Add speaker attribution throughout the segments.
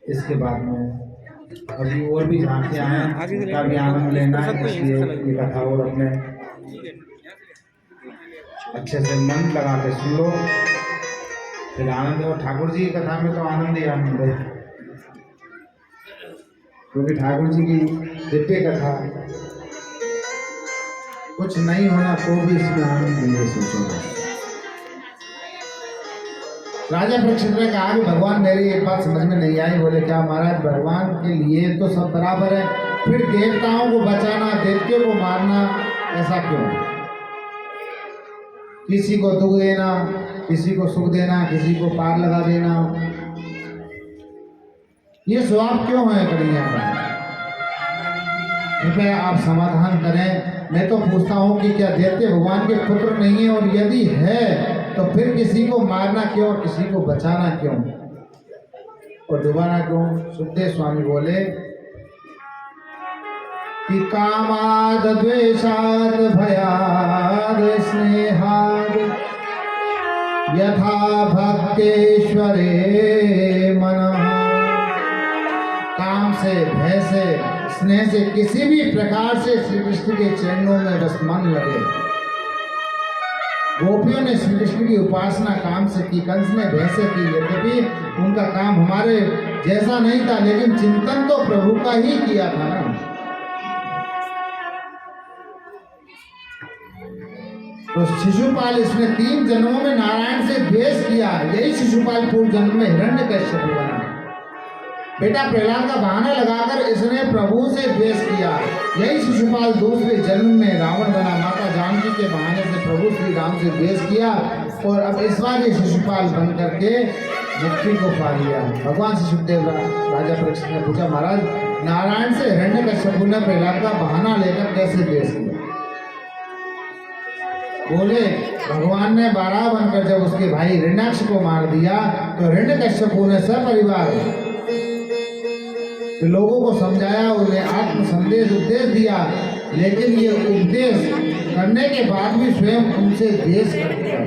Speaker 1: इसके बाद में अभी और भी झांकियाँ हैं, उनका भी आनंद लेना है, इसलिए ये कथा और अपने अच्छे से मन लगा के सुन लो, फिर आनंद। और ठाकुर जी की कथा में तो आनंद ही आनंद है, क्योंकि ठाकुर जी की दिव्य कथा, कुछ नहीं होना तो भी इसमें आनंद नहीं है। सोचो, राजा परीक्षित ने कहा कि भगवान मेरी एक बात समझ में नहीं आई। बोले क्या महाराज? भगवान के लिए तो सब बराबर है, फिर देवताओं को बचाना, दैत्यों को मारना, ऐसा क्यों? किसी को दुख देना, किसी को सुख देना, किसी को पार लगा देना, ये स्वभाव क्यों है कन्हैया का? कृपया आप समाधान करें। मैं तो पूछता हूँ कि क्या दैत्य भगवान के पुत्र नहीं है? और यदि है तो फिर किसी को मारना क्यों, किसी को बचाना क्यों और डुबाना क्यों? सुखदेव स्वामी बोले कि कामाद द्वेषाद भयाद स्नेहाद यथा भक्तेश्वरे मनः। काम से, भय से, स्नेह से, किसी भी प्रकार से श्री कृष्ण के चरणों में बस मन लगे। गोपियों ने श्री कृष्ण की उपासना काम से की, कंस ने भय से की। यद्यपि उनका काम हमारे जैसा नहीं था, लेकिन चिंतन तो प्रभु का ही किया था ना। तो शिशुपाल, इसने 3 जन्मों में नारायण से द्वेष किया, यही शिशुपाल पूर्व जन्म में हिरण्यकश्यप बना। बेटा प्रहलाद का बहाना लगाकर इसने प्रभु से द्वेष किया, यही शिशुपाल दूसरे जन्म में रावण बना। माता जानकी के बहाने से प्रभु श्री राम से द्वेष किया और अब इस बार ये शिशुपाल बन करके मुक्ति को पा लिया। भगवान से सुखदेव राजा परीक्षित ने पूछा, महाराज नारायण से हिरण्यकश्यप ने प्रहलाद का बहाना लेकर कैसे द्वेष किया? बोले भगवान ने 12 बनकर जब उसके भाई हिरण्याक्ष को मार दिया तो हिरण्यकश्यप ने सपरिवार लोगों को समझाया, उन्हें आत्म संदेश उपदेश दिया, लेकिन ये उपदेश करने के बाद भी स्वयं उनसे द्वेष करता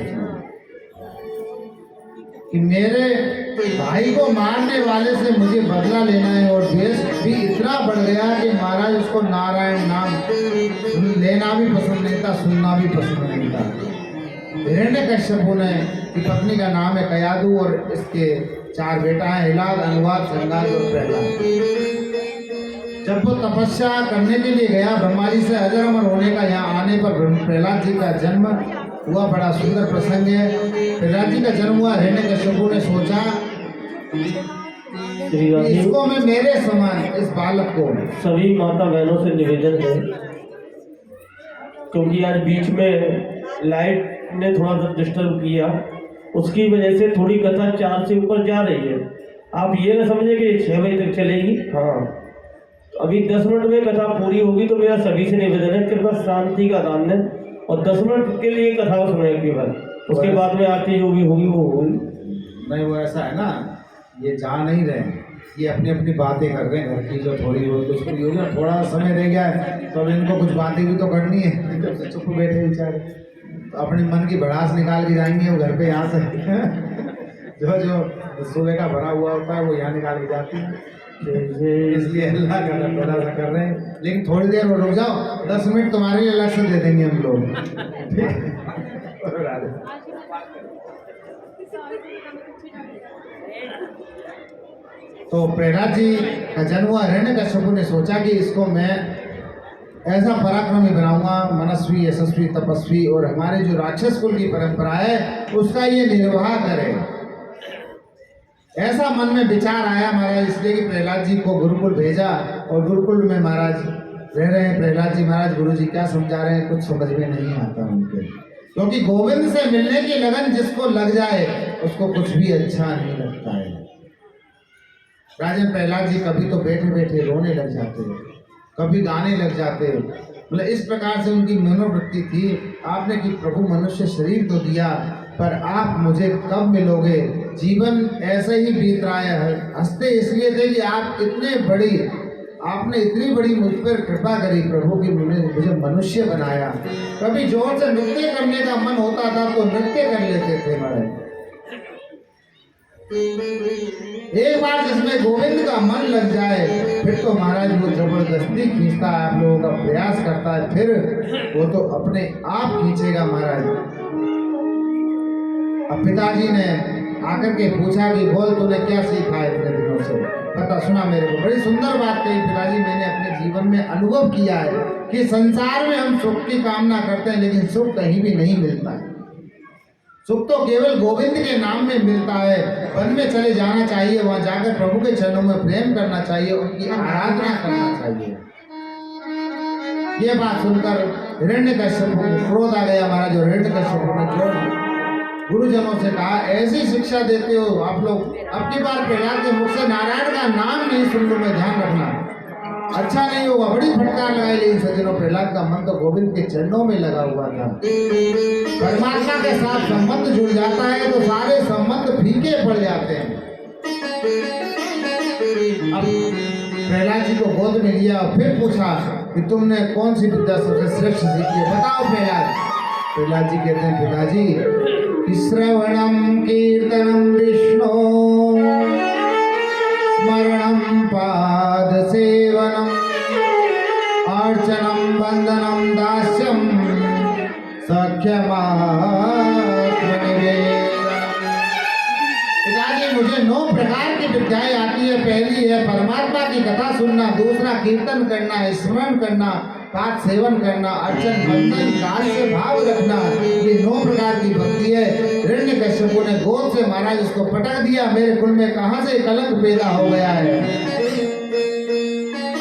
Speaker 1: कि मेरे भाई को मारने वाले से मुझे बदला लेना है। और द्वेष भी इतना बढ़ गया कि महाराज उसको नारायण नाम लेना भी पसंद नहीं था, सुनना भी पसंद नहीं था। हिरण्यकश्यप ने की पत्नी का नाम है कयादु और इसके 4 बेटा हैं, हिलाद, अनुवाद, संगाद और प्रहलाद। जब वो तपस्या करने के लिए गया, ब्रह्मा जी से अजर अमर होने का यहाँ आने पर प्रहलाद जी का जन्म हुआ। बड़ा सुंदर प्रसंग है। प्रहलाद जी का जन्म हुआ। हिरण्यकश्यप ने सोचा इसको मैं मेरे समान, इस बालक को।
Speaker 2: सभी माता बहनों से निवेदन है, क्योंकि आज बीच में लाइट ने थोड़ा सा डिस्टर्ब किया, उसकी वजह से थोड़ी कथा 4 से ऊपर जा रही है। आप ये ना समझे कि 6 बजे तक चलेगी। हाँ, तो अभी 10 मिनट में कथा पूरी होगी। तो मेरा सभी से निवेदन है, कृपया शांति का दान दें और 10 मिनट के लिए कथा सुने केवल। उसके बाद में आरती जो भी होगी वो होगी।
Speaker 1: नहीं, वो ऐसा है ना, ये जा नहीं रहे, ये अपनी अपनी बातें कर रहे हैं घर की, जो थोड़ी बहुत कुछ होगी ना, थोड़ा समय रह गया है तो अब इनको कुछ बातें भी तो करनी है। जब से चुप बैठे बेचारे तो अपनी मन की भड़ास निकाल के जाएंगे वो घर पे, यहाँ से जो सुबह का भरा हुआ होता है वो यहाँ निकाल के जाती है। इसलिए अल्लाह का थोड़ा सा कर रहे हैं, लेकिन थोड़ी देर और रुक जाओ, 10 मिनट तुम्हारे लिए अलग से दे देंगे हम लोग। तो प्रहलाद जी का जन्म हुआ। हिरण्यकश्यप ने सोचा कि इसको मैं ऐसा पराक्रमी बनाऊंगा, मनस्वी, यशस्वी, तपस्वी, और हमारे जो राक्षस कुल की परंपरा है उसका ये निर्वाह करे। ऐसा मन में विचार आया महाराज, इसलिए कि प्रहलाद जी को गुरुकुल भेजा और गुरुकुल में महाराज रह रहे हैं। प्रहलाद जी महाराज गुरु जी क्या समझा रहे हैं कुछ समझ में नहीं आता उनके, क्योंकि गोविंद से मिलने की लगन जिसको लग जाए उसको कुछ भी अच्छा नहीं लगता है। राजन प्रहलाद जी कभी तो बैठे बैठे रोने लग जाते, कभी गाने लग जाते, मतलब इस प्रकार से उनकी मनोवृत्ति थी। आपने कि प्रभु मनुष्य शरीर तो दिया, पर आप मुझे कब मिलोगे? जीवन ऐसे ही बीत रहा है। हंसते इसलिए थे कि आपने इतनी बड़ी मुझ पर कृपा करी प्रभु की, मुझे मनुष्य बनाया। कभी जोर से नृत्य करने का मन होता था तो नृत्य कर लेते थे महाराज, एक बार जिसमें गोविंद का मन लग जाए फिर तो महाराज वो जबरदस्ती खींचता है, आप लोगों का प्रयास करता है, फिर वो तो अपने आप खींचेगा महाराज। अब पिताजी ने आकर के पूछा कि बोल तूने क्या सीखा है इतने दिनों से, बता सुना मेरे को। बड़ी सुंदर बात कही पिताजी, मैंने अपने जीवन में अनुभव किया है कि संसार में हम सुख की कामना करते हैं लेकिन सुख कहीं भी नहीं मिलता है। सुख तो केवल गोविंद के नाम में मिलता है। वन में चले जाना चाहिए, वहां जाकर प्रभु के चरणों में प्रेम करना चाहिए, उनकी आराधना करना चाहिए। ये बात सुनकर हिरण्यकश्यप को क्रोध आ गया महाराज, और हिरण्यकश्यप ने जो गुरुजनों से कहा ऐसी शिक्षा देते हो आप लोग, अब की बार प्रहलाद के मुख से नारायण का नाम नहीं सुन लो, मैं ध्यान रखना, अच्छा नहीं होगा। बड़ी फटकार लगाई, लेकिन सज्जनों प्रहलाद का मन तो गोविंद के चरणों में लगा हुआ था। परमात्मा के साथ संबंध जुड़ जाता है तो सारे संबंध फीके पड़ जाते हैं। अब प्रहलाद जी को गोद में लिया और फिर पूछा कि तुमने कौन सी विद्या सबसे श्रेष्ठ सीखी है, बताओ प्रहलाद। प्रहलाद जी कहते हैं पिताजी श्रवणम कीर्तनम विष्णु स्मरणम पाद सेवनम अर्चनम वंदनम दास्यम सख्यमात्मनिवेदनम। पिताजी मुझे 9 प्रकार की विद्याएं आती है। पहली है परमात्मा की कथा सुनना, दूसरा कीर्तन करना, स्मरण करना, पाद सेवन करना, अर्चन वंदन दास्य भाव रखना, ये 9 प्रकार की भक्ति है। हिरण्यकश्यप ने गोद से महाराज उसको पटक दिया, मेरे कुल में कहां से कलंक पैदा हो गया है,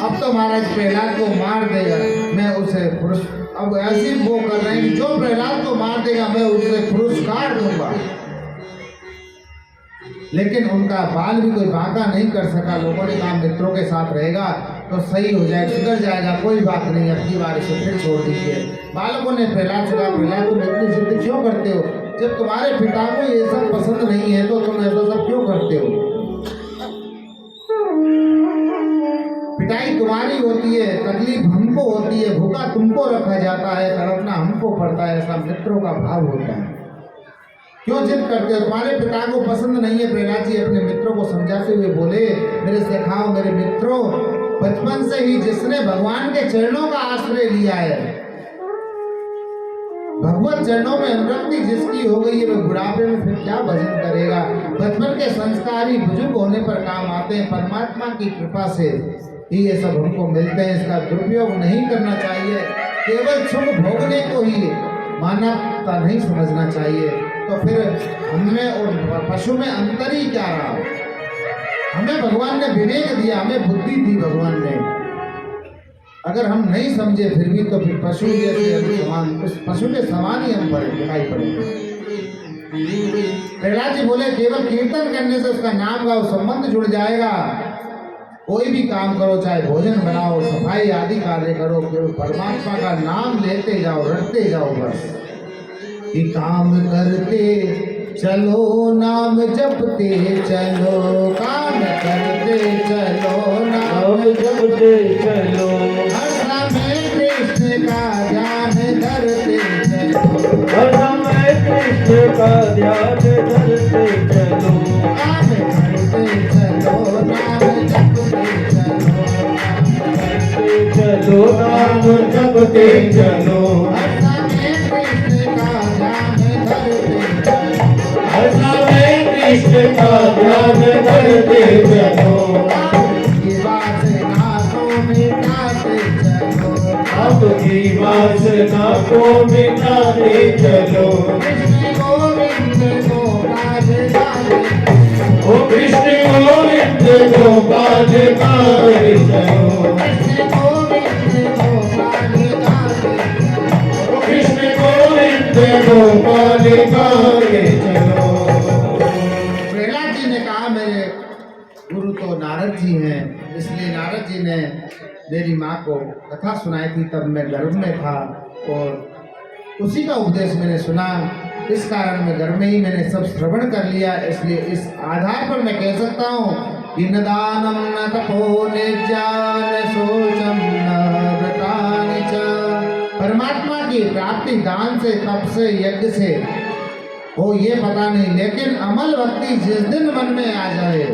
Speaker 1: अब तो महाराज प्रहलाद को मार देगा, मैं उसे अब ऐसी वो कर रहे हैं जो प्रहलाद को मार देगा मैं उसे पुरस्कार दूंगा। लेकिन उनका बाल भी कोई बांका नहीं कर सका। लोगों ने कहा मित्रों के साथ रहेगा तो सही हो जाएगा, सुधर जाएगा, कोई बात नहीं, अगली बार इसे फिर छोड़ दीजिए। बालकों ने प्रहलाद से कहा प्रहलाद तुम इतनी जिद क्यों करते हो, जब तुम्हारे पिता को ये सब पसंद नहीं है तो तुम ऐसा सब क्यों करते हो। पिटाई तुम्हारी होती है, तकलीफ हमको होती है, भूखा तुमको रखा जाता है, तड़पना हमको पड़ता है, ऐसा मित्रों का भाव होता है। क्यों जिद करते हो, तुम्हारे पिता को पसंद नहीं है। प्रहलाद जी अपने मित्रों को समझाते हुए बोले मेरे सखाओ, मेरे मित्रों, बचपन से ही जिसने भगवान के चरणों का आश्रय लिया है, भगवत चरणों में अनुरक्ति जिसकी हो गई है, वह बुढ़ापे में फिर क्या भजन करेगा। बचपन के संस्कारी बुजुर्ग होने पर काम आते हैं। परमात्मा की कृपा से ही ये सब हमको मिलते हैं, इसका दुरुपयोग नहीं करना चाहिए। केवल सुख भोगने को ही मानवता नहीं समझना चाहिए। तो फिर हमें और पशु में अंतर ही क्या रहा। हमें भगवान ने विवेक दिया, हमें बुद्धि दी भगवान ने, अगर हम नहीं समझे फिर भी तो फिर पशु जैसे समान, उस पशु के समान ही हम दिखाई पड़ेंगे। प्रहलाद जी बोले केवल कीर्तन करने से उसका नाम गाओ, संबंध जुड़ जाएगा। कोई भी काम करो, चाहे भोजन बनाओ, सफाई आदि कार्य करो, केवल परमात्मा का नाम लेते जाओ, रटते जाओ बस। कि काम करते चलो, नाम जपते चलो, काम करते चलो, नाम
Speaker 2: जपते चलो,
Speaker 1: हर समय कृष्ण का ध्यान धरते चलो,
Speaker 2: हर समय कृष्ण का ध्यान धरते चलो,
Speaker 1: काम करते चलो, नाम जपते चलो,
Speaker 2: चलो नाम जपते चलो,
Speaker 1: हर समय कृष्ण का ध्यान धरते चलो,
Speaker 2: हर समय कृष्ण का ध्यान धरते चलो,
Speaker 1: आपकी वासना को मिटाते चलो,
Speaker 2: आपकी वासना को मिटाते चलो,
Speaker 1: ओ कृष्ण गोविंद गोपाल गाए चलो,
Speaker 2: कृष्ण गोविंद गोपाल गाए चलो।
Speaker 1: प्रहलाद जी ने कहा मेरे गुरु तो नारद जी हैं, इसलिए नारद जी ने मेरी माँ को कथा सुनाई थी, तब मैं गर्भ में था और उसी का उपदेश मैंने सुना। इस कारण मैं गर्भ में ही मैंने सब श्रवण कर लिया। इसलिए इस आधार पर मैं कह सकता हूँ कि न दानम न तपो निर्जान शोचम न व्रतानि च। परमात्मा की प्राप्ति दान से, तप से, यज्ञ से हो ये पता नहीं, लेकिन अमल भक्ति जिस दिन मन में आ जाए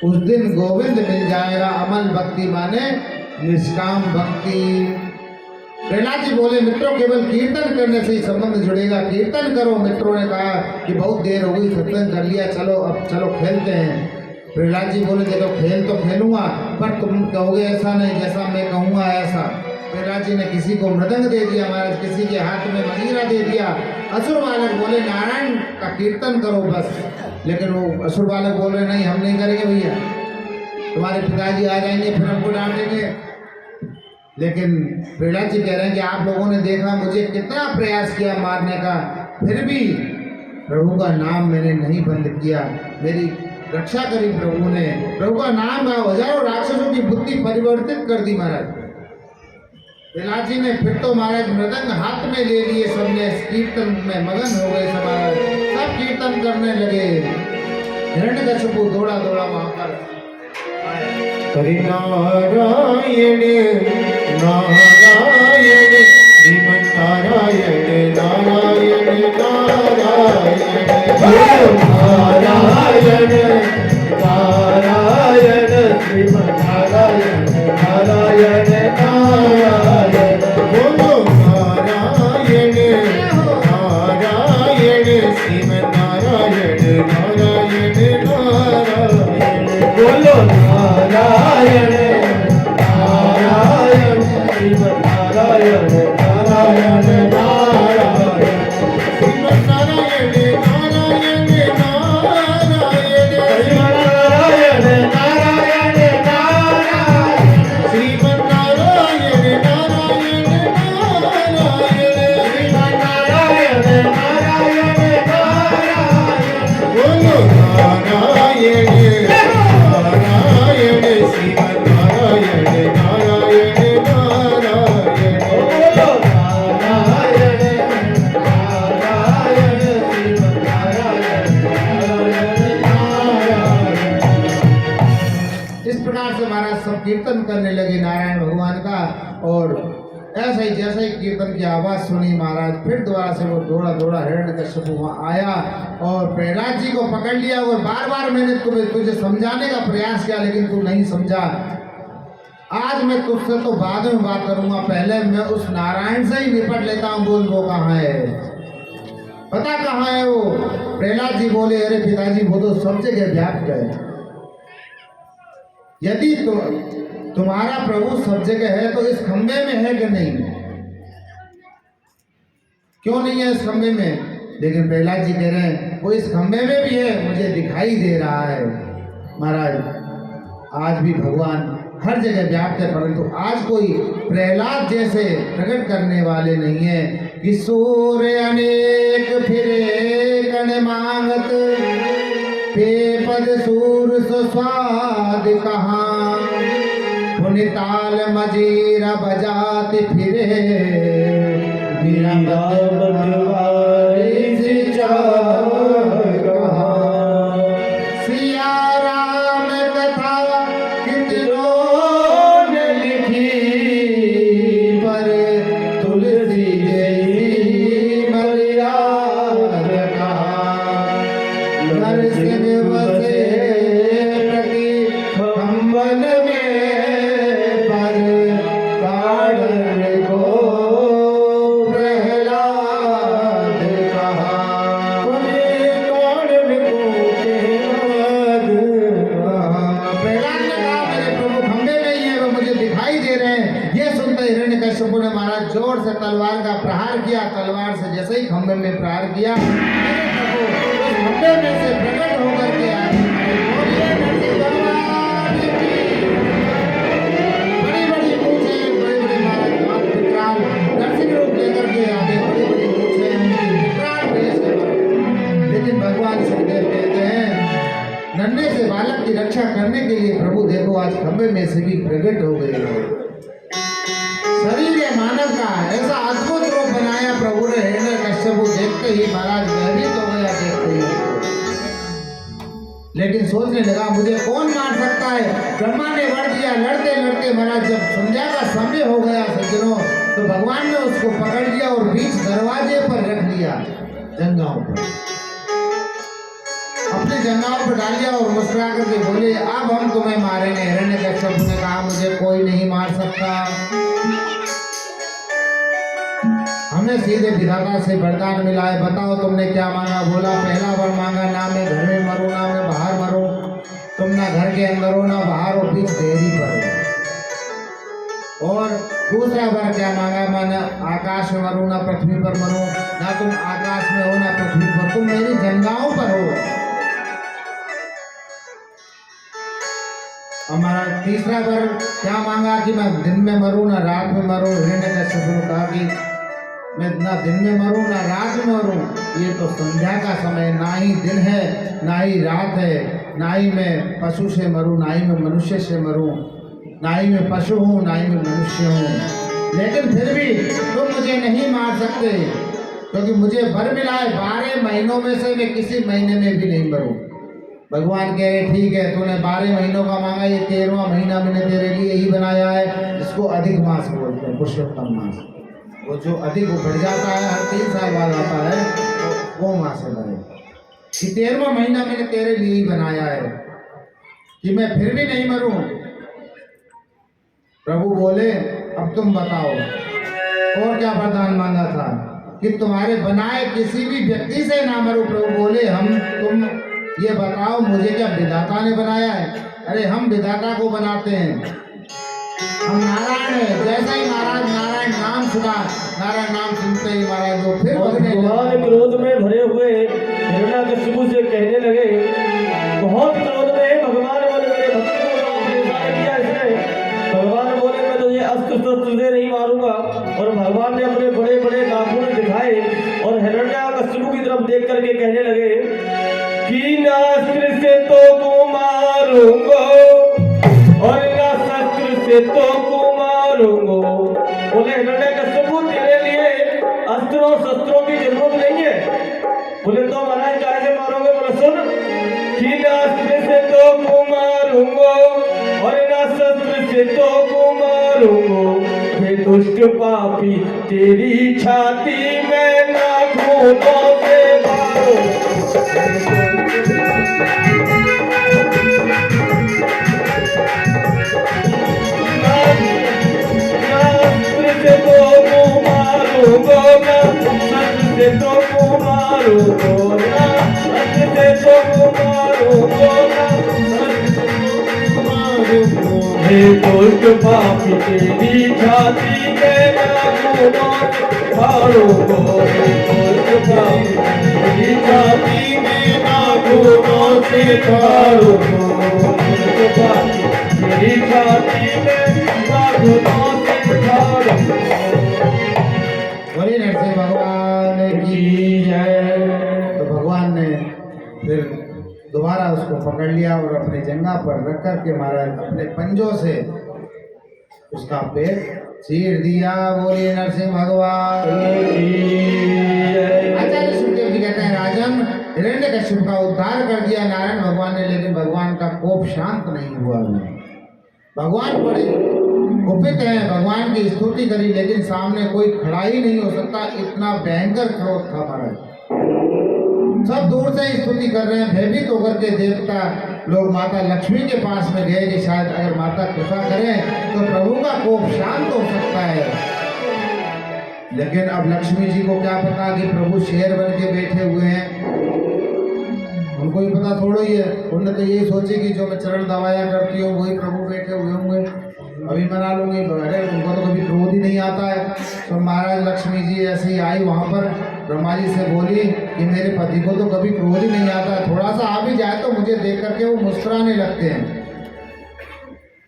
Speaker 1: उस दिन गोविंद मिल जाएगा। अमल भक्ति माने निष्काम भक्ति। प्रहलाद जी बोले मित्रों केवल कीर्तन करने से ही संबंध जुड़ेगा, कीर्तन करो। मित्रों ने कहा कि बहुत देर हो गई, सत्संग कर लिया, चलो अब चलो खेलते हैं। प्रहलाद जी बोले देखो खेल तो खेलूंगा, पर तुम कहोगे ऐसा नहीं, जैसा मैं कहूँगा ऐसा। प्रहलाद जी ने किसी को मृदंग दे दिया महाराज, किसी के हाथ में मजीरा दे दिया। असुर बालक बोले नारायण का कीर्तन करो बस, लेकिन वो असुर बालक बोल रहे नहीं हम नहीं करेंगे भैया, तुम्हारे पिताजी आ जाएंगे फिर हमको डांटेंगे। लेकिन प्रहलाद जी कह रहे हैं कि आप लोगों ने देखा मुझे कितना प्रयास किया मारने का, फिर भी प्रभु का नाम मैंने नहीं बंद किया, मेरी रक्षा करी प्रभु ने। प्रभु का नाम गाओ, हजारों राक्षसों की बुद्धि परिवर्तित कर दी महाराज। प्रहलाद जी ने फिर तो महाराज मृदंग हाथ में ले लिए, सबने कीर्तन में मगन हो गए, सब कीर्तन करने लगे। हिरण्यकशिपु दौड़ा दौड़ा वहां पर
Speaker 3: हरि नारायण नारायण श्रीमन नारायण नारायण नारायण नारायण नारायण श्रीमन नारायण नारायण नारायण बोलो नारायण नारायण श्रीमन नारायण नारायण नारायण बोलो नारायण नारायण श्रीमन नारायण नारायण नारायण श्रीमन नारायण नारायण नारायण श्रीमन नारायण नारायण नारायण श्रीमन नारायण नारायण नारायण श्रीमन नारायण नारायण नारायण बोलो नारायण नारायण श्रीमन नारायण नारायण नारायण बोलो नारायण नारायण श्रीमन नारायण नारायण नारायण।
Speaker 1: इस प्रकार से महाराज सब कीर्तन करने लगे नारायण भगवान का। और ऐसे ही जैसे ही कीर्तन की आवाज सुनी महाराज, फिर दोबारा से वो दौड़ा दौड़ा हिरण्यकशिपु वहां आया और प्रहलाद जी को पकड़ लिया। और बार बार मैंने तुझे समझाने का प्रयास किया, लेकिन तू नहीं समझा। आज मैं तुझसे तो बाद में बात करूंगा, पहले मैं उस नारायण से ही निपट लेता हूँ। बोल वो कहाँ है, पता कहाँ है वो? प्रहलाद जी बोले अरे पिताजी वो तो सब जगह व्याप्त है। यदि तुम्हारा प्रभु सब जगह है तो इस खंबे में है कि नहीं? क्यों नहीं है इस खंबे में? लेकिन प्रहलाद जी कह रहे हैं वो इस खंबे में भी है, मुझे दिखाई दे रहा है। महाराज आज भी भगवान हर जगह व्याप्त है, परंतु आज कोई प्रहलाद जैसे प्रकट करने वाले नहीं है। कि सूर्य अनेक फिरे कण मांगत, पेपद सूर स्वाद कहाँ, पुनिताल मजीरा बजाते फिरे, सिया राम कथा कितनों ने लिखी, पर तुलसी जैसी मर्याद कहाँ, नरसिंह बसे प्रति कंबल में, पर काढ़ को प्रहलाद कहा। प्रहलाद ने कहा मेरे प्रभु खंबे में ही है, वो मुझे दिखाई दे रहे हैं। ये सुनते हिरण्यकशिपु ने महाराज जोर से तलवार का प्रहार किया। तलवार से जैसे ही खंबे में प्रहार किया, मेरे प्रभु उस खंबे में से प्रकट होकर के आए। बोलिए नरसिंह भगवान की। बड़ी बड़ी मूंछें, बड़ी बड़ी महाराज हाथ विकराल नरसिंह रूप लेकर के आगे, बड़ी बड़ी मूंछें, उनकी विकराल वेश है। लेकिन भगवान सुखदेव कहते हैं नन्हे से बालक की रक्षा करने के लिए प्रभु देखो आज खंबे में से भी प्रकट हो गए हो। शरीर है मानव का, ऐसा अद्भुत रूप बनाया प्रभु ने। हिरण्यकशिपु देखते ही महाराज भयभीत हो गया देखते ही। लेकिन सोचने लगा मुझे कौन मार सकता है। ब्रह्मा ने वर दिया। लड़ते लड़ते महाराज जब संध्या का समय हो गया सज्जनों, तो भगवान ने उसको पकड़ लिया और बीच दरवाजे पर रख लिया। जंगाओं पर, अपनी जंगाओं पर डाल दिया और मुस्कुरा करके बोले अब हम तुम्हें मारेंगे। हिरण्यकश्यप ने कहा मुझे कोई नहीं मार सकता, हमें सीधे विधाता से वरदान मिला है, बताओ तुमने क्या मांगा। बोला पहला वर मांगा ना मैं घर में मरूं ना मैं बाहर मरूं, तुम ना घर के अंदर हो ना बाहर हो, बीच देरी पर हो। और दूसरा वर क्या मांगा, मैं आकाश में मरूं ना पृथ्वी पर मरूं, ना तुम आकाश में हो ना पृथ्वी पर, तुम मेरी जंगाओं पर हो। हमारा तीसरा वर क्या मांगा कि मैं दिन में मरूं ना रात में मरूं। हिरण्यकश्यप ने कहा कि मैं ना दिन में मरूं ना रात में मरूं, ये तो संध्या का समय, ना ही दिन है ना ही रात है, ना ही मैं पशु से मरूं ना ही मैं मनुष्य से मरूं, ना ही मैं पशु हूँ ना ही मैं मनुष्य हूँ। लेकिन फिर भी तुम मुझे नहीं मार सकते, क्योंकि मुझे वर मिला है 12 महीनों में से मैं किसी महीने में भी नहीं मरूं। भगवान कह रहे ठीक है, तूने 12 महीनों का मांगा, ये 13वां महीना मैंने तेरे लिए ही बनाया है, जिसको अधिक मास बोलते हैं, पुरुषोत्तम मास। वो जो अधिक वो बढ़ जाता है, हर 3 साल बाद आता है, तो वो मास है भाई कि 13वां महीना मैंने तेरे लिए ही बनाया है कि मैं फिर भी नहीं मरूं। प्रभु बोले अब तुम बताओ और क्या वरदान मांगा था कि तुम्हारे बनाए किसी भी व्यक्ति से ना मरूं। प्रभु बोले तुम ये बताओ मुझे क्या विधाता ने बनाया है? अरे हम विधाता को बनाते हैं, हम नारायण है। जैसा ही महाराज नारायण नाम सुना, नारायण नाम सुनते ही महाराज वो फिर भगने लगे।
Speaker 2: भगवान क्रोध में भरे हुए हिरण्यकश्यप से कहने लगे, बहुत क्रोध में भगवान बोले मेरे भक्त को बड़ा परेशान किया इसने। भगवान बोले मैं तुझे अस्त्र शस्त्र से नहीं मारूंगा। और भगवान ने अपने बड़े बड़े नाखून दिखाए और हिरण्यकश्यप की तरफ देख करके कहने लगे कि ना अस्त्र से तो को मारूंगा और ना शस्त्र से तो को मारूंगा। बोले हिरण्यकश्यप तेरे लिए अस्त्रों शस्त्रों की जरूरत नहीं है। बोले तो महाराज कैसे मारोगे? बोले सुन कि ना अस्त्र से तो को मारूंगा और ना शस्त्र से तो को मारूंगा। हे दुष्ट पापी तेरी छाती में नाखूनों से मारूंगा। हे दुष्ट पापी तेरी छाती में नाखूनों से मारूंगा। हे दुष्ट पापी तेरी छाती में नाखूनों से मारूंगा। दुष्ट पापी तेरी छाती में नाखूनों से मारूंगा।
Speaker 1: बोले नरसिंह भगवान की जय। तो भगवान ने फिर दोबारा उसको पकड़ लिया और अपने जंगा पर रख करके महाराज अपने पंजों से उसका पेट चीर दिया। बोलिए नरसिंह भगवान की जय। आचार्य सुखदेव जी कहते हैं राजन हिरण्यकश्यप का उद्धार कर दिया नारायण भगवान ने, लेकिन भगवान का कोप शांत नहीं हुआ। भगवान बड़े कुपित हैं, भगवान की स्तुति करी लेकिन सामने कोई खड़ा ही नहीं हो सकता, इतना भयंकर क्रोध था महाराज। सब दूर से ही स्तुति कर रहे हैं, भयभीत होकर के देवता लोग माता लक्ष्मी के पास में गए कि शायद अगर माता कृपा करें तो प्रभु का कोप शांत हो सकता है। लेकिन अब लक्ष्मी जी को क्या पता कि प्रभु शेर बन के बैठे हुए हैं, उनको ही पता थोड़ा ही है। उन्होंने तो यही सोचे कि जो मैं चरण दबाया करती हूँ वही प्रभु बैठे हुए होंगे, अभी मना लूंगी। अरे उनको तो कभी क्रोध ही नहीं आता है। तो महाराज लक्ष्मी जी ऐसे ही आई वहाँ पर, ब्रह्मा जी से बोली कि मेरे पति को तो कभी क्रोध ही नहीं आता है, थोड़ा सा आ भी जाए तो मुझे देख करके वो मुस्कुराने लगते हैं,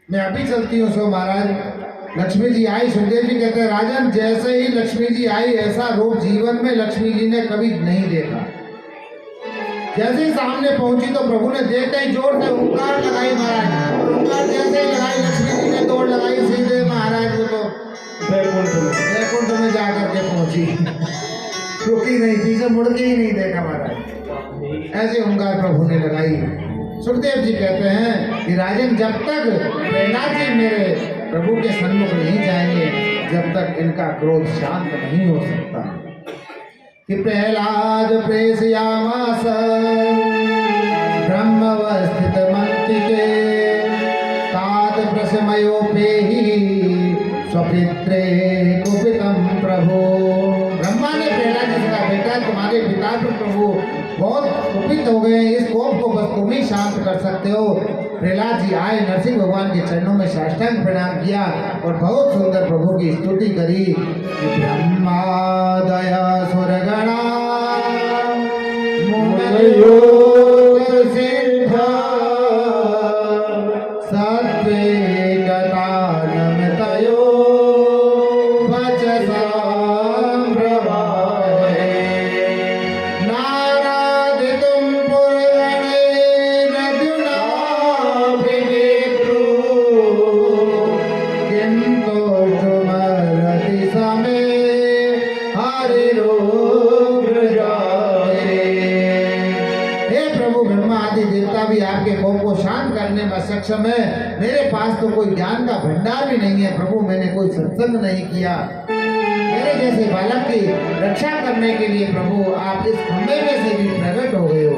Speaker 1: मैं अभी चलती हूँ। सो महाराज लक्ष्मी जी आई। सुखदेव जी कहते हैं राजन जैसे ही लक्ष्मी जी आई ऐसा रूप जीवन में लक्ष्मी जी ने कभी नहीं देखा। जैसे ही सामने पहुंची तो प्रभु ने देखते ही जोर से ओंकार लगाई महाराज। ओंकार जैसे ही लगाई लक्ष्मी जी ने दौड़ लगाई सीधे महाराज को तो वैकुंठ में जाकर के पहुंची, रुकी नहीं, पीछे मुड़ के ही नहीं देखा महाराज। ऐसे ओंकार प्रभु ने लगाई। सुखदेव जी कहते हैं कि राजन जब तक प्रहलाद जी मेरे प्रभु के सन्मुख नहीं जाएंगे जब तक इनका क्रोध शांत नहीं हो सकता। कि प्रहलाद प्रेषयामास ब्रह्मवस्थित मंत्रिके तात प्रशमयोपेहि स्वपित्रे कुपितम प्रभु। ब्रह्मा ने प्रहलाद जी से कहा, बेटा तुम्हारे पिता पर प्रभु बहुत कुपित हो गए, इस कोप को बस तुम ही शांत कर सकते हो। प्रहलाद जी आए, नरसिंह भगवान के चरणों में साष्टांग प्रणाम किया और बहुत सुंदर प्रभु की स्तुति करी। ब्रह्मादय सुरगणा मुनयो सिद्धा सत्वेकतानमतयो वचसां प्रभावे नारादितुं पुराणेन द्युनाभिनेत्रु किन्तु सुमरति समे हरिरुग्रजाते। हे प्रभु, ब्रह्मा आदि देवता भी आपके कोप को शांत करने में सक्षम है। मेरे पास तो कोई ज्ञान का भंडार भी नहीं है प्रभु, मैंने कोई सत्संग नहीं किया। मेरे जैसे बालक की रक्षा करने के लिए प्रभु आप इस खंभे में से भी प्रकट हो गए हो।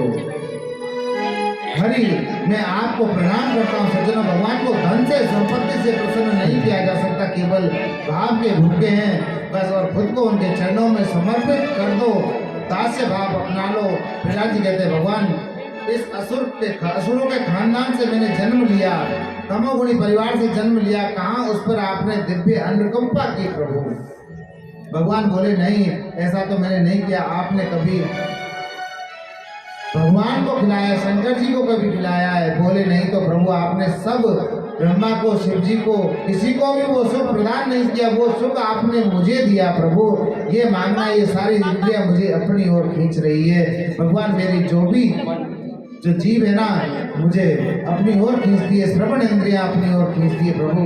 Speaker 1: हरि, मैं आपको प्रणाम करता हूँ। सज्जनों, भगवान को धन से संपत्ति से प्रसन्न नहीं किया जा सकता, केवल भाव के भूखे हैं बस, और खुद को उनके चरणों में समर्पित कर दो, दास्य भाव अपना लो। प्रहलाद जी कहते हैं, भगवान इस असुरों के खानदान से मैंने जन्म लिया, तमोगुणी परिवार से जन्म लिया, कहाँ उस पर आपने दिव्य अनुकंपा की प्रभु। भगवान बोले, नहीं ऐसा तो मैंने नहीं किया। आपने कभी भगवान को खिलाया, शंकर जी को कभी खिलाया है? बोले, नहीं। तो प्रभु आपने सब ब्रह्मा को, शिव जी को, किसी को भी वो सुख प्रदान नहीं किया, वो सुख आपने मुझे दिया प्रभु। ये मानना, ये सारी इंद्रियां मुझे अपनी ओर खींच रही है। भगवान मेरी जो जीव है ना, मुझे अपनी ओर खींचती है। श्रवण इंद्रियां अपनी ओर खींचती है प्रभु,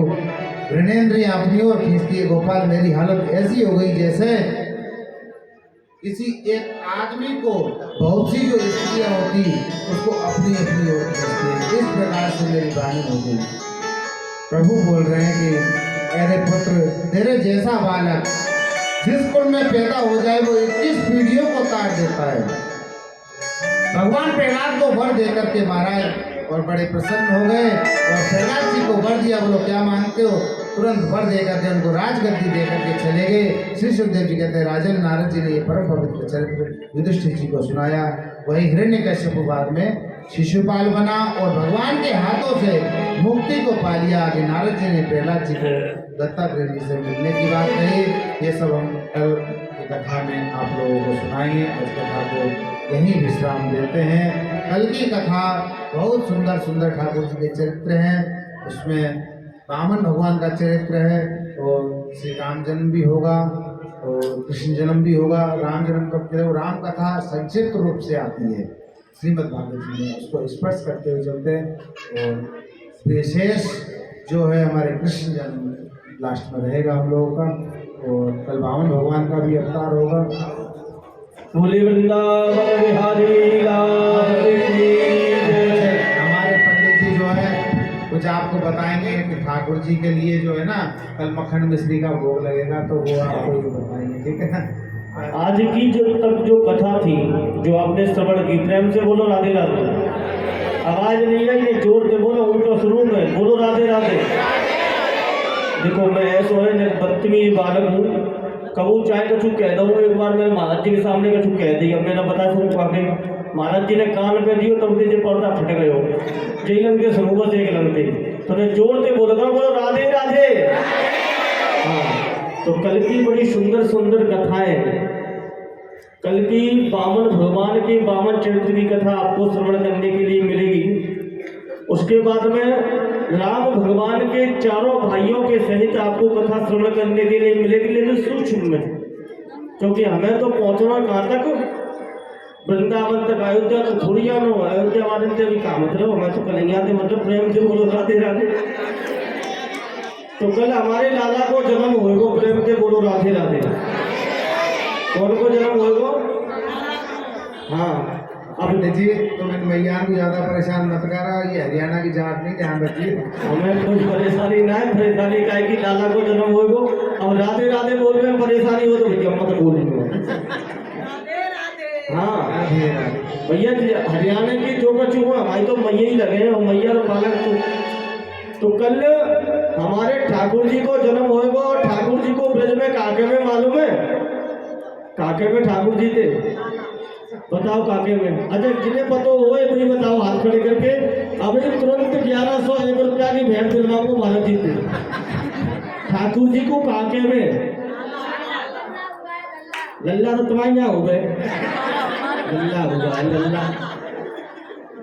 Speaker 1: घृणेन्द्रियां अपनी ओर खींचती है। गोपाल, मेरी हालत ऐसी हो गई जैसे किसी एक आदमी को बहुत सी जो स्त्रियां होती उसको अपनी अपनी ओर खींचती है। इस प्रकार से मेरी वाणी हो गई। प्रभु बोल रहे हैं कि अरे पुत्र, तेरे जैसा बालक जिस कुल में पैदा हो जाए वो 21 पीढ़ियों को काट देता है। भगवान प्रहलाद को वर देकर के महाराज और बड़े प्रसन्न हो गए और प्रहलाद जी को वर दिया। बोलो, क्या मांगते हो? तुरंत वर देकर के उनको राजगद्दी देकर के चले गए। श्री सुखदेव जी कहते हैं, राजन नारद जी ने ये परम पवित्र चरित्र युधिष्ठिर जी को सुनाया। वही हिरण्यकश्यप बाद में शिशुपाल बना और भगवान के हाथों से मुक्ति को पा लिया। आगे नारद जी ने प्रहलाद जी को दत्तात्रेय जी से मिलने की बात कही। ये सब हम कल की कथा में आप लोगों को सुनाएंगे। आज कथा को यहीं विश्राम देते हैं। कल की कथा बहुत सुंदर सुंदर ठाकुर जी के चरित्र हैं। उसमें वामन भगवान का चरित्र है और श्री राम जन्म भी होगा और कृष्ण जन्म भी होगा। राम जन्म कब के राम कथा संक्षिप्त रूप से आती है श्रीमद् भागवत जी में, उसको स्पर्श करते हुए चलते हैं। और विशेष जो है हमारे कृष्ण जन्म लास्ट में रहेगा हम लोगों का, और कल वामन भगवान का भी अवतार होगा।
Speaker 2: बोले वृंदावन बिहारी लाल की जय।
Speaker 1: हमारे पंडित जी जो है कुछ आपको बताएंगे कि ठाकुर जी के लिए जो है ना कल मक्खन मिश्री का भोग लगेगा, तो वो आपको बताएंगे, ठीक है ना।
Speaker 2: आज की जो तक जो कथा थी, जो आपने श्रवण की, प्रेम से बोलो राधे राधे। आवाज नहीं है, ये जोर से बोलो, उल्टा शुरू में बोलो राधे राधे। देखो, मैं ऐसा है बदतमीज बालक हूँ, कबू चाहे कछु कह दूँ। एक बार मैंने महाराज जी के सामने कछु कह दी, अब मेरा पता सुन पाके महाराज जी ने कान पे दियो, तब मुझे पर्दा फट गयो। जय लंग के समूह से एक लंगते तो मैं जोर से बोलो राधे राधे। हाँ, तो कल की बड़ी सुंदर सुंदर कथाएं, कल की वामन भगवान के वामन चरित्र की कथा आपको श्रवण करने के लिए मिलेगी। उसके बाद में राम भगवान के चारों भाइयों के सहित आपको कथा श्रवण करने के लिए मिलेगी, लेकिन सूक्ष्म में, क्योंकि हमें तो पहुंचना कहाँ तक, वृंदावन तक। अयोध्या तो थोड़ी जाना हो, अयोध्या वाले से भी काम मतलब हमें तो कन्हैया थे, मतलब प्रेम से बोलो राधे राधे। तो कल हमारे लाला को जन्म होएगो, प्रेम से बोलो राधे राधे। कौन को जन्म होएगो? हाँ,
Speaker 1: अब देखिए, तो मैंने मैया को ज्यादा परेशान मत करा, ये हरियाणा की जाट नहीं, ध्यान रखिए।
Speaker 2: हमें कुछ परेशानी ना है, परेशानी का है कि लाला को जन्म होएगो। अब राधे राधे बोल में परेशानी हो तो भैया मत बोलिए। हाँ
Speaker 1: राधे राधे।
Speaker 2: भैया जी, हरियाणा की जो बच्चों को हमारी तो मैया ही लगे हैं और मैया तो पालन तो कल हमारे ठाकुर जी को जन्म होएगा और ठाकुर जी को ब्रज में काके में मालूम है, काके में ठाकुर जी थे, बताओ काके में। अच्छा जिन्हें पता हो वही बताओ हाथ खड़े करके। अभी तुरंत 1101 रुपया की भेंट दिलवाओ महाराज जी थे ठाकुर जी को काके में। लल्ला तो तुम्हारे यहाँ हो गए, लल्ला हो गया लल्ला।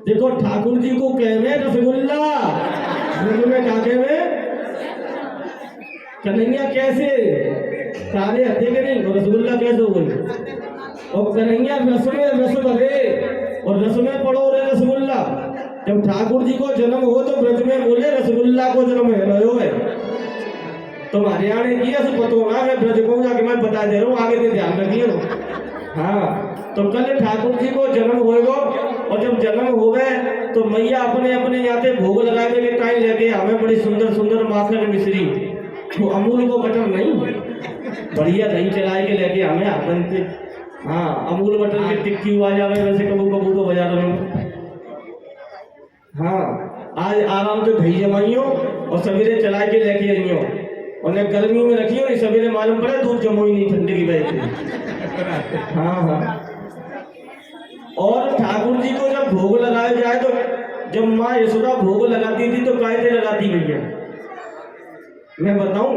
Speaker 2: देखो ठाकुर जी को कह में रसगुल्ला, ब्रज में काके में कन्हैया कैसे काले हथे के नहीं, रसगुल्ला कैसे हो गई। और कन्हैया रस में रस भरे और रस में पड़ो रे रसगुल्ला। जब ठाकुर जी को जन्म हो तो ब्रज में बोले रसगुल्ला को जन्म है रहो है। तुम हरियाणा की ऐसे पता होना, मैं ब्रज को जाके मैं बता दे रहा हूँ, आगे से ध्यान रखिए। हाँ तो कल ठाकुर जी को जन्म होएगा और जब जन्म हो गए तो मैया अपने अपने यहाँ से भोग लगाने के टाइम लेके हमें बड़ी सुंदर सुंदर माखन मिश्री, तो अमूल को बटर नहीं, बढ़िया दही चलाए के लेके हमें हाथन से। हाँ अमूल बटर की टिक्की हुआ जावे वैसे कबू कबू तो बजा रहे। हाँ आज आराम से दही जमाइयो और सवेरे चला के लेके आइयो, और ने गर्मी में रखियो नहीं, सवेरे मालूम पड़े दूध जमो ही नहीं ठंडी की वजह से। हाँ हाँ और ठाकुर जी को जब भोग लगाया जाए तो जब माँ यशोदा भोग लगाती थी तो कायदे लगाती भैया मैं बताऊं।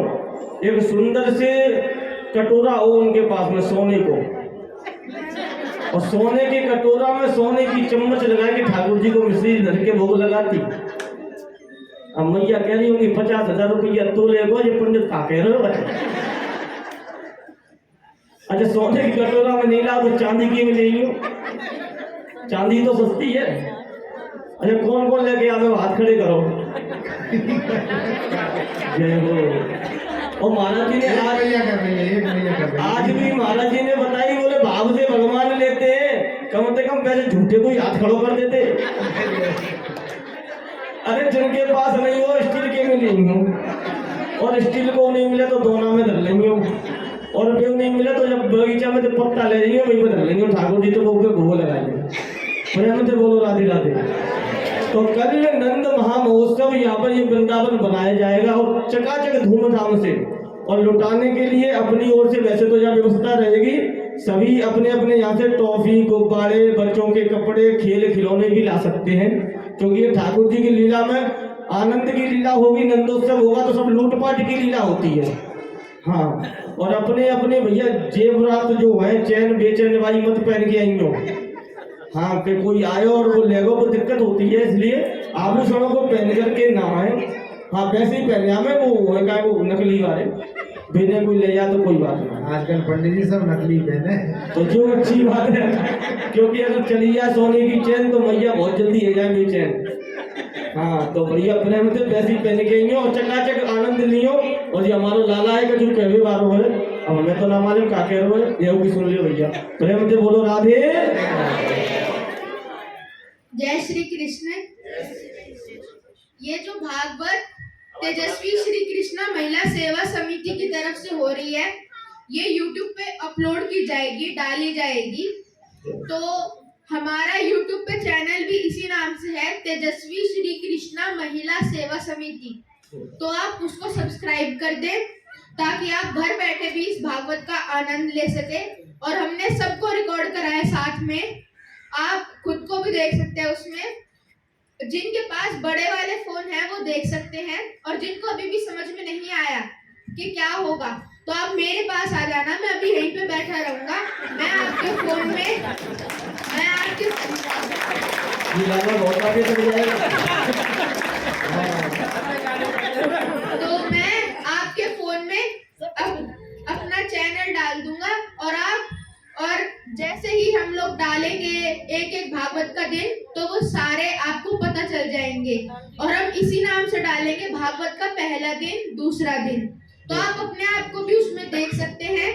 Speaker 2: एक सुंदर से कटोरा हो उनके पास में सोने को, और सोने के कटोरा में सोने की चम्मच लगा के ठाकुर जी को मिश्री धर के भोग लगाती। अब मैया कह रही होंगी 50,000 रुपया तो ले गो, ये पंडित का कह रहे हो। अच्छा सोने की कटोरा में नहीं लाओ तो चांदी की में ले लो, चांदी तो सस्ती है। अच्छा कौन कौन लेके आवे हाथ खड़े करो। जय हो। और महाराज जी ने आज आज भी महाराज जी ने बताई, बोले भाव से भगवान लेते हैं, कम से कम पैसे झूठे को ही हाथ खड़ो कर देते। अरे जिनके पास नहीं हो स्टील के में लेंगे, और स्टील को नहीं मिले तो दोना में धर लेंगे, और बेव नहीं मिले तो जब बगीचा में तो पत्ता ले लेंगे वहीं पर धर लेंगे। ठाकुर जी तो वो भोग लगाएंगे। प्रेम से बोलो राधे राधे। तो कल नंद महामहोत्सव यहाँ पर ये वृंदावन बनाया जाएगा और चकाचक धूमधाम से, और लुटाने के लिए अपनी ओर से वैसे तो यहाँ व्यवस्था रहेगी, सभी अपने अपने यहाँ से टॉफी गुब्बारे बच्चों के कपड़े खेल खिलौने भी ला सकते हैं, क्योंकि ये ठाकुर जी की लीला में आनंद की लीला होगी, नंदोत्सव होगा तो सब लूटपाट की लीला होती है। हाँ और अपने अपने भैया जेवरात जो है चैन बेचैन वाली मत पहन के आइयो। हाँ कि कोई आए और वो ले गो, वो दिक्कत होती है, इसलिए आभूषणों को पहन करके ना आए। हाँ वैसे ही पहने हमें वो है वो नकली वाले भेजने कोई ले जा तो कोई बात नहीं।
Speaker 1: आजकल पंडित जी सब नकली पहने,
Speaker 2: तो जो अच्छी बात है, क्योंकि अगर चली जाए सोने की चैन तो मैया बहुत जल्दी है जाए चैन। हाँ तो भैया प्रेम से पैसे पहन के आइयो और चकाचक आनंद लियो। और ये हमारा लाला है जो कहवे वारो है, अब हमें तो ना मालूम का कह रहे हो, ये भी सुन लियो भैया। प्रेम से बोलो राधे।
Speaker 4: जय श्री कृष्ण। ये जो भागवत तेजस्वी श्री कृष्णा महिला सेवा समिति की तरफ से हो रही है, ये YouTube पे अपलोड की जाएगी, डाली जाएगी। तो हमारा YouTube पे चैनल भी इसी नाम से है, तेजस्वी श्री कृष्णा महिला सेवा समिति। तो आप उसको सब्सक्राइब कर दें ताकि आप घर बैठे भी इस भागवत का आनंद ले सके। और हमने सबको रिकॉर्ड कराया साथ में, आप खुद को भी देख सकते हैं उसमें। जिनके पास बड़े वाले फोन है वो देख सकते हैं, और जिनको अभी भी समझ में नहीं आया कि क्या होगा तो आप मेरे पास आ जाना, मैं अभी यहीं पे बैठा रहूंगा। मैं आपके फोन में तो मैं आपके फोन में अपना चैनल डाल दूंगा, और जैसे ही हम लोग डालेंगे एक एक भागवत का दिन तो वो सारे आपको पता चल जाएंगे। और हम इसी नाम से डालेंगे भागवत का पहला दिन, दूसरा दिन। तो आप अपने आप को भी उसमें देख सकते हैं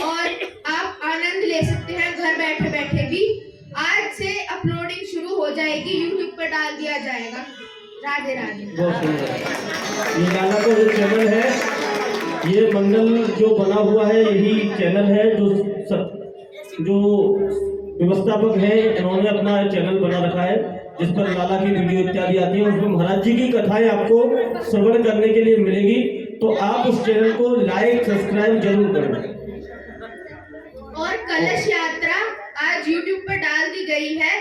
Speaker 4: और आप आनंद ले सकते हैं घर बैठे बैठे भी। आज से अपलोडिंग शुरू हो जाएगी, YouTube पर डाल दिया जाएगा। राधे राधे।
Speaker 2: बहुत सुंदर। ये गाना का जो चैनल है, ये मंडल जो बना हुआ है, यही चैनल है जो व्यवस्थापक हैं, इन्होंने अपना चैनल बना रखा है जिस पर लाला की वीडियो इत्यादि आती है, उसमें महाराज जी की कथाएं आपको श्रवण करने के लिए मिलेगी। तो आप उस चैनल को लाइक सब्सक्राइब जरूर करें।
Speaker 4: और कलश यात्रा आज YouTube पर डाल दी गई है।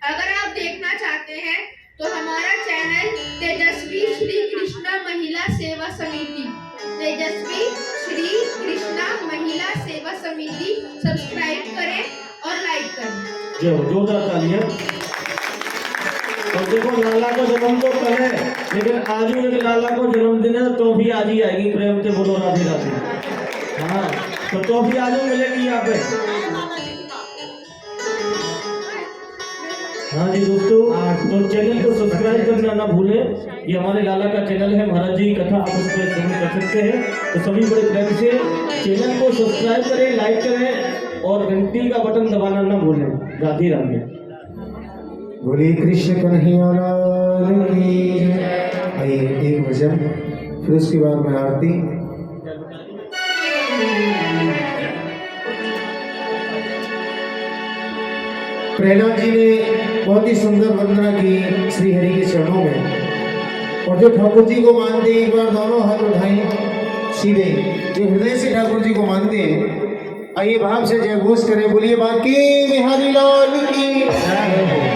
Speaker 4: अगर आप देखना चाहते हैं तो हमारा चैनल तेजस्वी श्री कृष्णा महिला सेवा समिति, तेजस्वी श्री कृष्णा महिला सेवा समिति सब्सक्राइब करें और लाइक करें।
Speaker 2: जोरदार तालियां। और देखो लाला का जन्म तो कल है, लेकिन आज भी अगर लाला को जन्मदिन है तो भी आज ही आएगी। प्रेम से बोलो राधे राधे। हाँ, तो भी आज मिलेगी यहाँ पे। हाँ जी दोस्तों, तो चैनल को सब्सक्राइब करना ना भूलें। ये हमारे लाला का चैनल है, महाराज जी की कथा आप उस पर श्रवण कर सकते हैं। तो सभी बड़े प्रेम से चैनल को सब्सक्राइब करें, लाइक करें और घंटी का बटन दबाना ना भूलें। राधे राधे।
Speaker 3: बोले कृष्ण कन्हैया लाल की जय। आइए एक भजन, फिर उसके बाद में आरती। प्रहलाद जी ने बहुत ही सुंदर वंदना की श्री हरि के चरणों में। और जो ठाकुर जी को मानते हैं, एक बार दोनों हाथ उठाएं सीधे, जो हृदय से ठाकुर जी को मानते हैं, आइए भाव से जय घोष करें। बोलिए बाकी बिहारी लाल की।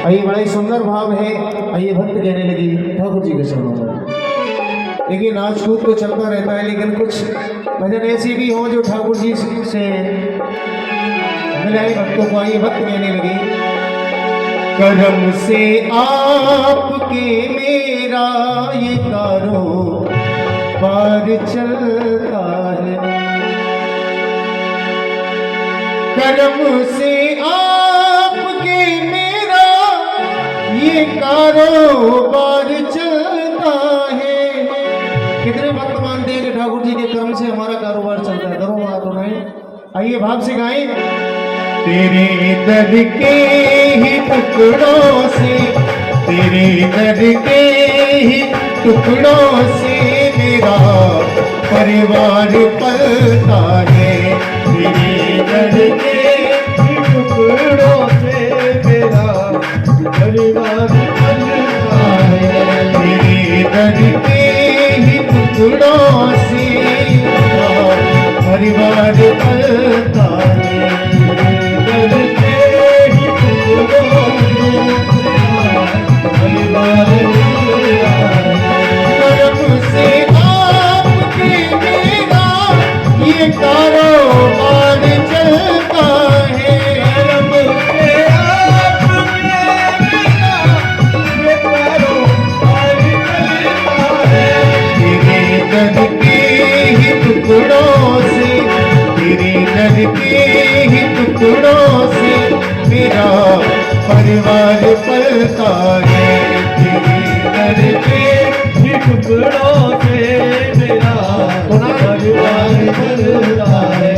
Speaker 3: आइए बड़ा ही सुंदर भाव है। आइए भक्त कहने लगी ठाकुर जी के चरणों में। देखिए नाच कूद तो चलता रहता है, लेकिन कुछ भजन ऐसे भी हों जो ठाकुर जी से मिलाए भक्तों को। आइए भक्त कहने लगी, करम से आपके मेरा ये कारोबार चलता है, करम से आपके मेरा ये कारोबार चलता है। कितने भक्त मानते हैं कि ठाकुर जी के कर्म से हमारा कारोबार चलता है? दोनों हाथ उठाएं, आइए भाव से गाएं। तेरे दर के ही टुकड़ों से, तेरे दर के ही टुकड़ों से मेरा परिवार पलता है। तेरे दर के ही टुकड़ों से मेरा परिवार पलता है। तेरे दर के ही टुकड़ों से मेरा परिवार पलता है। कर्म से आपके मेरा ये कारोबार चलता है, कर्म से आपके मेरा ये कारोबार चलता है। तेरे दर के ही टुकड़ों से, तेरे दर के ही टुकड़ों से मेरा परिवार पलता है। तेरे दर के ही टुकड़ों से मेरा परिवार पलता है।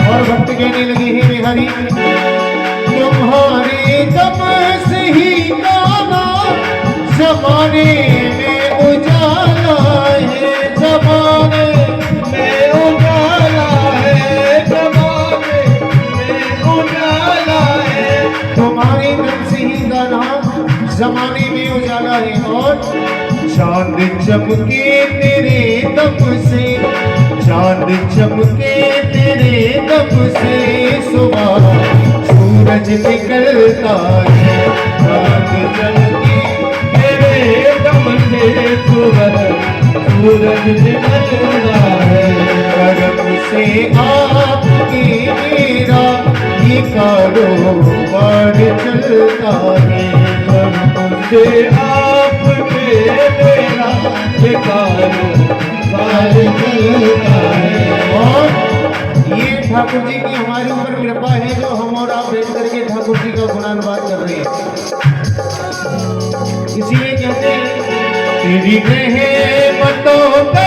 Speaker 3: और भक्त कहने लगे हे बिहारी, तुम्हारे दम से ही गाना जमाने में उजाला है, जमाने में उजाला है, जमाने में उजाला है। तुम्हारे दम से ही गाना जमाने में उजाला है। और चांद चमके तेरे दम से, चांद चमके तेरे दम से सुबह सूरज निकलता है। चांद चमके तेरे दम से सुबह सूरज निकलता है। कर्म से आपके मेरा ये कारोबार चलता है, कर्म से आपके मेरा ये कारोबार चलता है। और ये ठाकुर जी की हमारे ऊपर कृपा है जो हम और आप बैठ करके ठाकुर जी का गुणानुवाद कर रहे हैं। इसीलिए कहते हैं तेरी रहमतों का